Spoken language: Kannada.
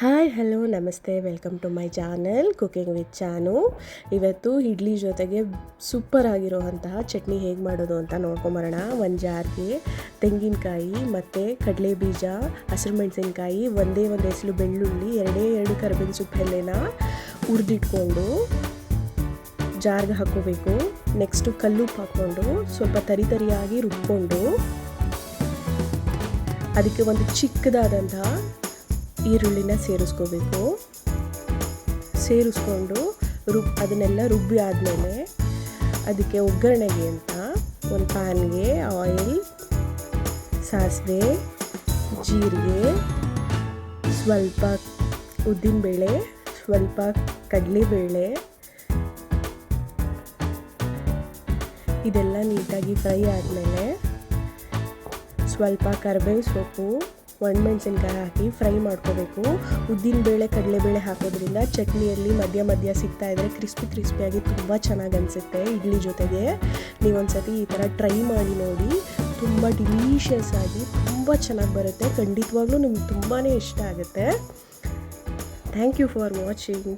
ಹಾಯ್ ಹಲೋ ನಮಸ್ತೆ welcome to my channel cooking with Chanu. ಇವತ್ತು ಇಡ್ಲಿ ಜೊತೆಗೆ ಸೂಪರ್ ಆಗಿರೋವಂತಹ ಚಟ್ನಿ ಹೇಗೆ ಮಾಡೋದು ಅಂತ ನೋಡ್ಕೊಂಬರೋಣ. ಒಂದು ಜಾರ್ಗೆ ತೆಂಗಿನಕಾಯಿ ಮತ್ತು ಕಡಲೆ ಬೀಜ, ಹಸಿರು ಮೆಣಸಿನ್ಕಾಯಿ, ಒಂದೇ ಎಸಳು ಬೆಳ್ಳುಳ್ಳಿ, ಎರಡು ಕರಿಬೇವಿನ ಸೊಪ್ಪೆಲೆನ ಹುರಿದಿಟ್ಕೊಂಡು ಜಾರ್ಗೆ ಹಾಕ್ಕೋಬೇಕು. ನೆಕ್ಸ್ಟು ಕಲ್ಲುಪ್ಪು ಹಾಕ್ಕೊಂಡು ಸ್ವಲ್ಪ ತರಿಯಾಗಿ ರುಬ್ಕೊಂಡು ಅದಕ್ಕೆ ಒಂದು ಚಿಕ್ಕದಾದಂತಹ ಈರುಳ್ಳಿನ ಸೇರಿಸ್ಕೊಂಡು ಅದನ್ನೆಲ್ಲ ರುಬ್ಬಿ ಆದಮೇಲೆ ಅದಕ್ಕೆ ಒಗ್ಗರಣೆಗೆ ಅಂತ ಒಂದು ಪ್ಯಾನ್ಗೆ ಆಯಿಲ್, ಸಾಸಿವೆ, ಜೀರಿಗೆ, ಸ್ವಲ್ಪ ಉದ್ದಿನಬೇಳೆ, ಸ್ವಲ್ಪ ಕಡಲೆಬೇಳೆ ಇದೆಲ್ಲ ನೀಟಾಗಿ ಫ್ರೈ ಆದಮೇಲೆ ಸ್ವಲ್ಪ ಕರಿಬೇವು ಸೊಪ್ಪು, ಒಣಮೆಣಸಿನ್ಕಾಯಿ ಹಾಕಿ ಫ್ರೈ ಮಾಡ್ಕೋಬೇಕು. ಉದ್ದಿನಬೇಳೆ ಕಡಲೆಬೇಳೆ ಹಾಕೋದ್ರಿಂದ ಚಟ್ನಿಯಲ್ಲಿ ಮಧ್ಯ ಸಿಗ್ತಾ ಇದ್ದರೆ ಕ್ರಿಸ್ಪಿಯಾಗಿ ತುಂಬ ಚೆನ್ನಾಗಿ ಅನಿಸುತ್ತೆ. ಇಡ್ಲಿ ಜೊತೆಗೆ ನೀವೊಂದ್ಸತಿ ಈ ಥರ ಟ್ರೈ ಮಾಡಿ ನೋಡಿ, ತುಂಬ ಡಿಲೀಷಿಯಸ್ ಆಗಿ ತುಂಬ ಚೆನ್ನಾಗಿ ಬರುತ್ತೆ. ಖಂಡಿತವಾಗ್ಲೂ ನಿಮ್ಗೆ ತುಂಬಾ ಇಷ್ಟ ಆಗುತ್ತೆ. Thank you for watching.